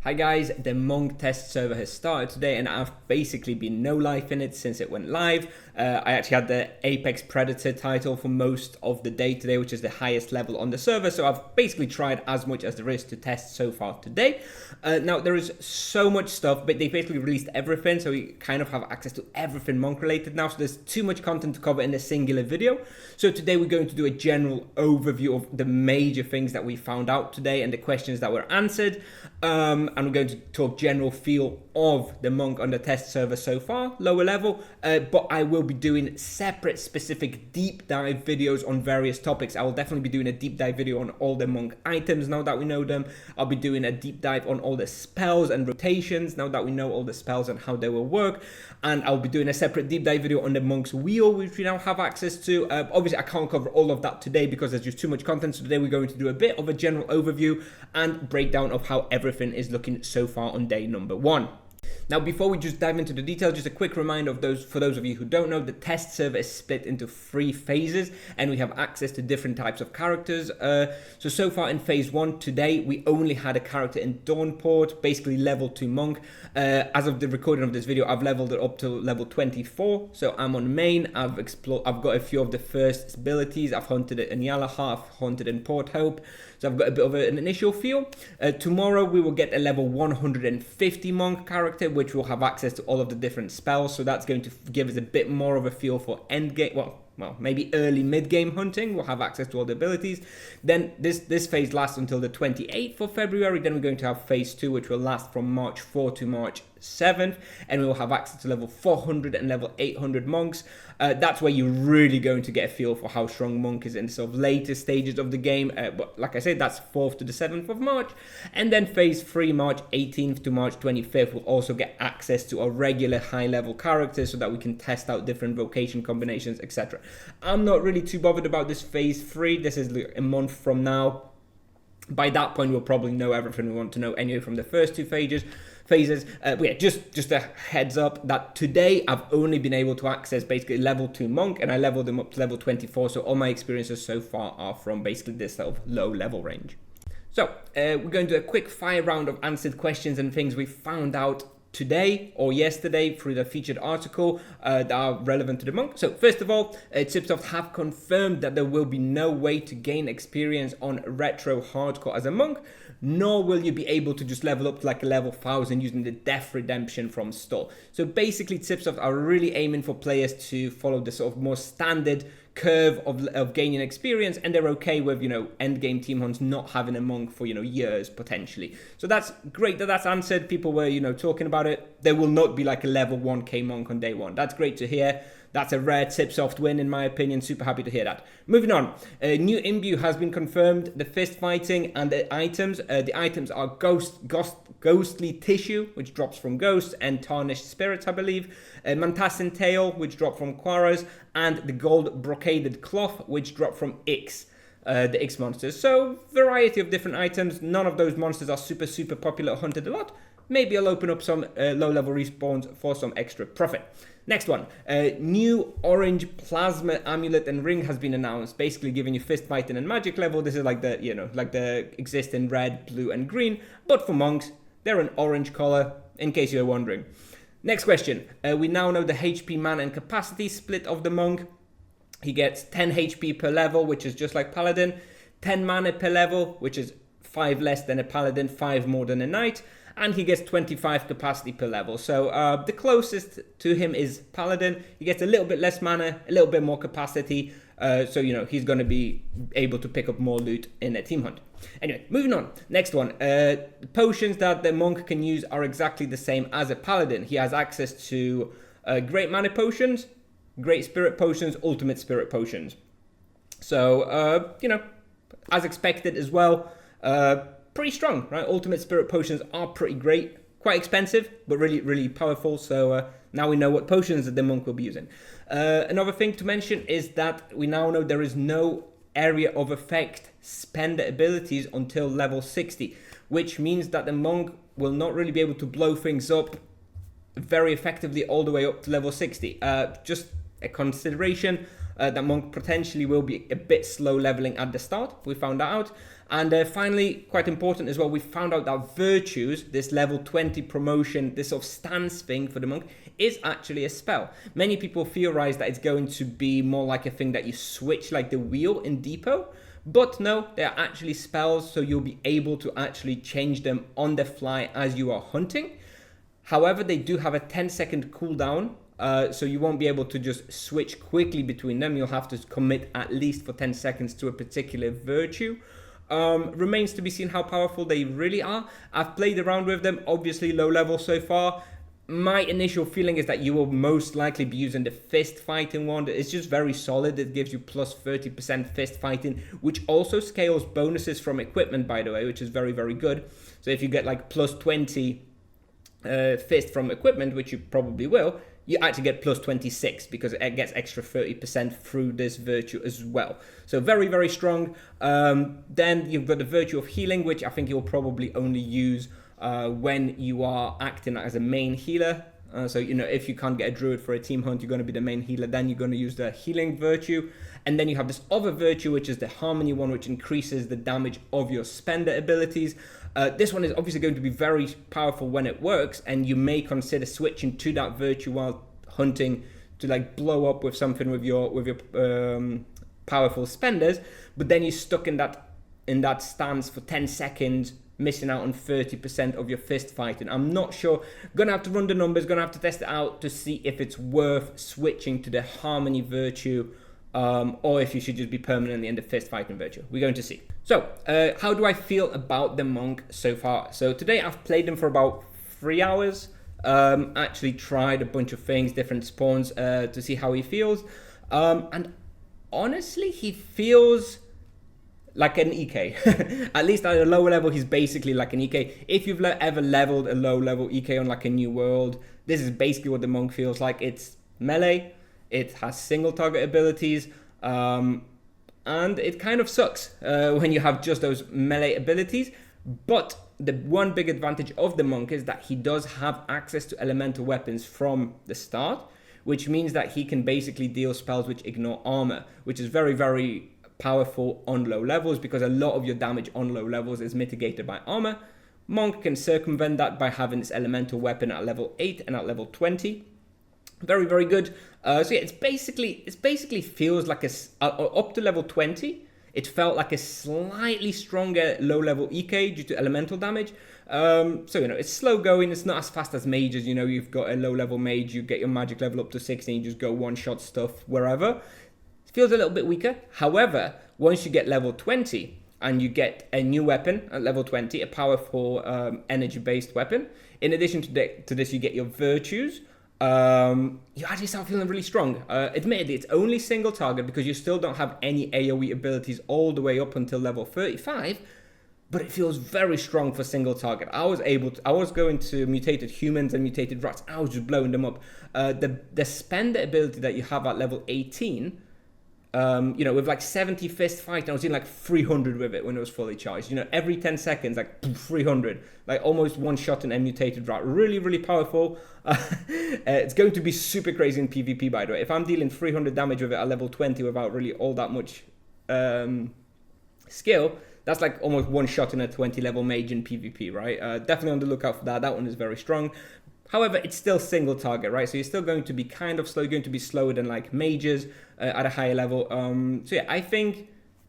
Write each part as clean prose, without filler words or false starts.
Hi guys, the Monk test server has started today and I've basically been no life in it since it went live. I actually had the Apex Predator title for most of the day today, which is the highest level on the server. So I've basically tried as much as there is to test so far today. Now there is so much stuff, but they basically released everything. So we kind of have access to everything Monk related now. So there's too much content to cover in a singular video. So today we're going to do a general overview of the major things that we found out today and the questions that were answered. And we're going to talk general feel of the Monk on the test server so far, lower level, but I will be doing separate specific deep dive videos on various topics. I will definitely be doing a deep dive video on all the Monk items now that we know them. I'll be doing a deep dive on all the spells and rotations now that we know all the spells and how they will work. And I'll be doing a separate deep dive video on the Monk's Wheel, which we now have access to. Obviously, I can't cover all of that today because there's just too much content. So today we're going to do a bit of a general overview and breakdown of how everything is looking so far on day number 1. Now, before we just dive into the details, just a quick reminder for those of you who don't know, the test server is split into 3 phases and we have access to different types of characters. So far in phase 1 today, we only had a character in Dawnport, basically level 2 Monk. As of the recording of this video, I've leveled it up to level 24. So I'm on main, I've got a few of the first abilities. I've hunted it in Yalaha, I've hunted in Port Hope. So I've got a bit of an initial feel. Tomorrow we will get a level 150 Monk character, which will have access to all of the different spells. So that's going to give us a bit more of a feel for endgame, well, maybe early mid-game hunting. We'll have access to all the abilities. Then this phase lasts until the 28th of February. Then we're going to have phase 2, which will last from March 4 to March 7th. And we will have access to level 400 and level 800 monks. That's where you're really going to get a feel for how strong Monk is in sort of later stages of the game. But like I said, that's 4th to the 7th of March. And then phase 3, March 18th to March 25th, will also get access to our regular high-level characters so that we can test out different vocation combinations, etc. I'm not really too bothered about this phase 3. This is a month from now. By that point, we'll probably know everything we want to know anyway from the first 2 phases. But yeah, just a heads up that today I've only been able to access basically level 2 Monk, and I leveled them up to level 24. So all my experiences so far are from basically this sort of low level range. So we're going to do a quick fire round of answered questions and things we found out today or yesterday through the featured article that are relevant to the Monk. So first of all, Chipsoft have confirmed that there will be no way to gain experience on Retro Hardcore as a Monk, nor will you be able to just level up to like a level 1000 using the Death Redemption from Stall. So basically Chipsoft are really aiming for players to follow the sort of more standard curve of gaining experience, and they're okay with, end game team hunts not having a Monk for, years potentially. So that's great that that's answered. People were, talking about it. There will not be like a level 1k Monk on day 1. That's great to hear. That's a rare Chipsoft win, in my opinion. Super happy to hear that. Moving on. New Imbue has been confirmed. The fist fighting and the items. The items are Ghostly Tissue, which drops from Ghosts, and Tarnished Spirits, I believe. Mantassin Tail, which dropped from Quarras, and the Gold Brocaded Cloth, which dropped from Ix. The Ix monsters. So, variety of different items. None of those monsters are super popular or hunted a lot. Maybe I'll open up some low-level respawns for some extra profit. Next one, new orange plasma amulet and ring has been announced, basically giving you fist fighting and magic level. This is like the exist in red, blue, and green, but for monks, they're an orange color, in case you're wondering. Next question, we now know the HP, mana, and capacity split of the monk. He gets 10 HP per level, which is just like Paladin, 10 mana per level, which is 5 less than a Paladin, 5 more than a Knight, and he gets 25 capacity per level. So the closest to him is Paladin. He gets a little bit less mana, a little bit more capacity. So, he's going to be able to pick up more loot in a team hunt. Anyway, moving on. Next one. Potions that the monk can use are exactly the same as a Paladin. He has access to great mana potions, great spirit potions, ultimate spirit potions. So, as expected as well. Pretty strong, right? Ultimate spirit potions are pretty great, quite expensive, but really powerful. So now we know what potions that the monk will be using. Another thing to mention is that we now know there is no area of effect spend abilities until level 60, which means that the monk will not really be able to blow things up very effectively all the way up to level 60. Just a consideration. that monk potentially will be a bit slow leveling at the start. We found that out. And finally, quite important as well, we found out that virtues, this level 20 promotion, this sort of stance thing for the monk, is actually a spell. Many people theorize that it's going to be more like a thing that you switch like the wheel in Depot, but no, they are actually spells, so you'll be able to actually change them on the fly as you are hunting. However, they do have a 10-second cooldown, so you won't be able to just switch quickly between them. You'll have to commit at least for 10 seconds to a particular virtue. Remains to be seen how powerful they really are. I've played around with them, obviously low level so far. My initial feeling is that you will most likely be using the fist fighting one. It's just very solid. It gives you plus 30% fist fighting, which also scales bonuses from equipment, by the way, which is very, very good. So if you get like plus 20 fist from equipment, which you probably will, you actually get plus 26 because it gets extra 30% through this virtue as well. So very, very strong. Then you've got the virtue of healing, which I think you'll probably only use when you are acting as a main healer. So, you know, if you can't get a druid for a team hunt, you're going to be the main healer, then you're going to use the healing virtue. And then you have this other virtue, which is the harmony one, which increases the damage of your spender abilities. This one is obviously going to be very powerful when it works, and you may consider switching to that virtue while hunting to like blow up with something with your powerful spenders. But then you're stuck in that stance for 10 seconds, missing out on 30% of your fist fighting. I'm not sure. Gonna have to run the numbers. Gonna have to test it out to see if it's worth switching to the harmony virtue. Or if you should just be permanently in the fist fighting virtue. We're going to see. So, how do I feel about the monk so far? So today I've played him for about 3 hours. Actually tried a bunch of things, different spawns, to see how he feels. And honestly, he feels like an EK. At least at a lower level, he's basically like an EK. If you've ever leveled a low level EK on like a new world, this is basically what the monk feels like. It's melee. It has single target abilities, and it kind of sucks when you have just those melee abilities. But the one big advantage of the monk is that he does have access to elemental weapons from the start, which means that he can basically deal spells which ignore armor, which is very, very powerful on low levels because a lot of your damage on low levels is mitigated by armor. Monk can circumvent that by having this elemental weapon at level 8 and at level 20. Very, very good. So yeah, it's basically feels like up to level 20. It felt like a slightly stronger low level EK due to elemental damage. So you know, it's slow going. It's not as fast as mages. You know, you've got a low level mage. You get your magic level up to 16. You just go one shot stuff wherever. It feels a little bit weaker. However, once you get level 20 and you get a new weapon at level 20, a powerful energy based weapon. In addition to this, you get your virtues. You actually start feeling really strong. Admittedly, it's only single target because you still don't have any AoE abilities all the way up until level 35, but it feels very strong for single target. I was going to mutated humans and mutated rats. I was just blowing them up. The spender ability that you have at level 18, you know, with like 70 fist fight, I was in like 300 with it when it was fully charged. You know, every 10 seconds, like 300, like almost one shot in a mutated rat. Really, really powerful. It's going to be super crazy in PvP, by the way. If I'm dealing 300 damage with it at level 20 without really all that much skill, that's like almost one shot in a 20 level mage in PvP, right? Definitely on the lookout for that. That one is very strong. However, it's still single target, right? So you're still going to be kind of slow. You're going to be slower than like mages at a higher level. So yeah, I think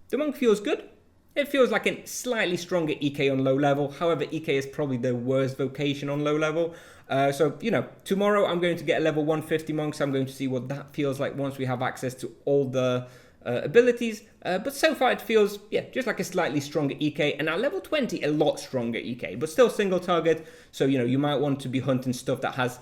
the monk feels good. It feels like a slightly stronger EK on low level. However, EK is probably the worst vocation on low level. So, you know, tomorrow I'm going to get a level 150 monk. So I'm going to see what that feels like once we have access to all the abilities. But so far it feels, yeah, just like a slightly stronger EK. And at level 20, a lot stronger EK. But still single target. So, you know, you might want to be hunting stuff that has,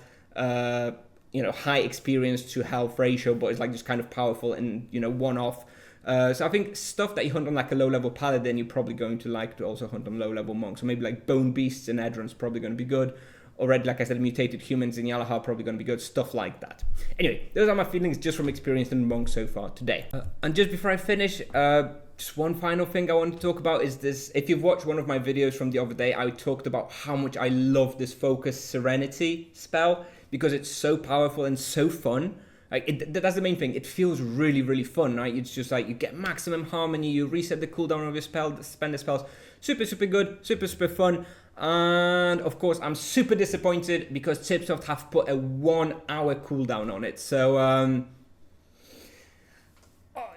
you know, high experience to health ratio. But it's like just kind of powerful and, you know, one-off. So I think stuff that you hunt on like a low-level paladin, you're probably going to like to also hunt on low-level monks. So maybe like bone beasts and Edron's probably going to be good. Already, like I said, mutated humans in Yalaha are probably going to be good. Stuff like that. Anyway, those are my feelings just from experiencing monks so far today. And just before I finish, just one final thing I want to talk about is this. If you've watched one of my videos from the other day, I talked about how much I love this focus Serenity spell because it's so powerful and so fun. Like that's the main thing. It feels really, really fun, right? It's just like you get maximum harmony, you reset the cooldown of your spell, spend the spells. Super, super good, super, super fun. And of course, I'm super disappointed because Tipsoft have put a 1 hour cooldown on it. So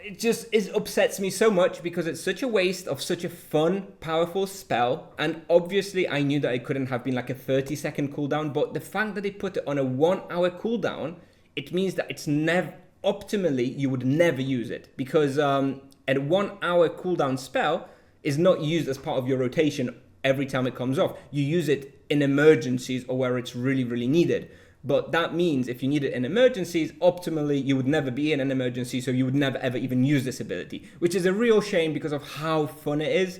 it upsets me so much because it's such a waste of such a fun, powerful spell. And obviously, I knew that it couldn't have been like a 30-second cooldown, but the fact that they put it on a 1 hour cooldown, it means that it's never, optimally, you would never use it because a 1 hour cooldown spell is not used as part of your rotation every time it comes off. You use it in emergencies or where it's really, really needed. But that means if you need it in emergencies, optimally, you would never be in an emergency, so you would never, ever even use this ability, which is a real shame because of how fun it is.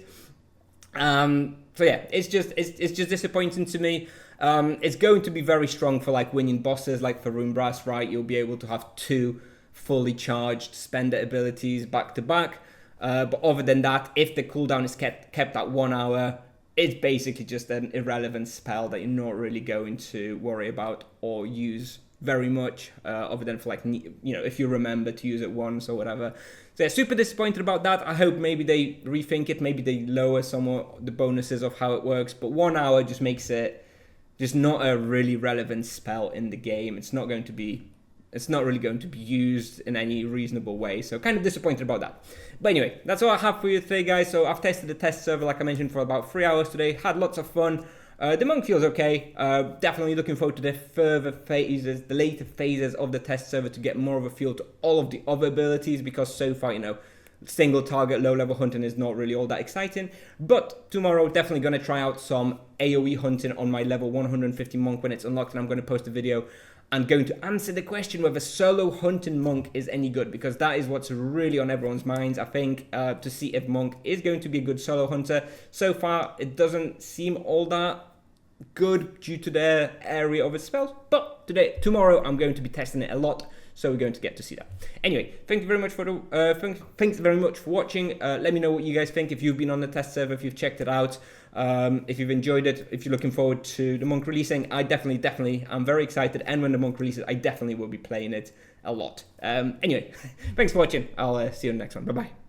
So yeah, it's just disappointing to me. It's going to be very strong for like winning bosses, like for Rune Brass, right? You'll be able to have 2 fully charged spender abilities back to back. But other than that, if the cooldown is kept at 1 hour, it's basically just an irrelevant spell that you're not really going to worry about or use very much, other than for like, if you remember to use it once or whatever. So yeah, super disappointed about that. I hope maybe they rethink it, maybe they lower some of the bonuses of how it works, but 1 hour just makes it just not a really relevant spell in the game. It's not really going to be used in any reasonable way. So kind of disappointed about that. But anyway, that's all I have for you today, guys. So I've tested the test server, like I mentioned, for about 3 hours today. Had lots of fun. The monk feels okay. Definitely looking forward to the further phases, the later phases of the test server to get more of a feel to all of the other abilities, because so far, single target low level hunting is not really all that exciting. But tomorrow, definitely going to try out some AoE hunting on my level 150 monk when it's unlocked, and I'm going to post a video and going to answer the question whether solo hunting monk is any good, because that is what's really on everyone's minds, I think, to see if monk is going to be a good solo hunter. So far, it doesn't seem all that good due to their area of its spells, but tomorrow, I'm going to be testing it a lot, so we're going to get to see that. Anyway, thank you very much for thanks very much for watching. Let me know what you guys think, if you've been on the test server, if you've checked it out, if you've enjoyed it, if you're looking forward to the monk releasing. I definitely am very excited, and when the monk releases, I definitely will be playing it a lot. Anyway, thanks for watching. I'll see you in the next one. Bye bye.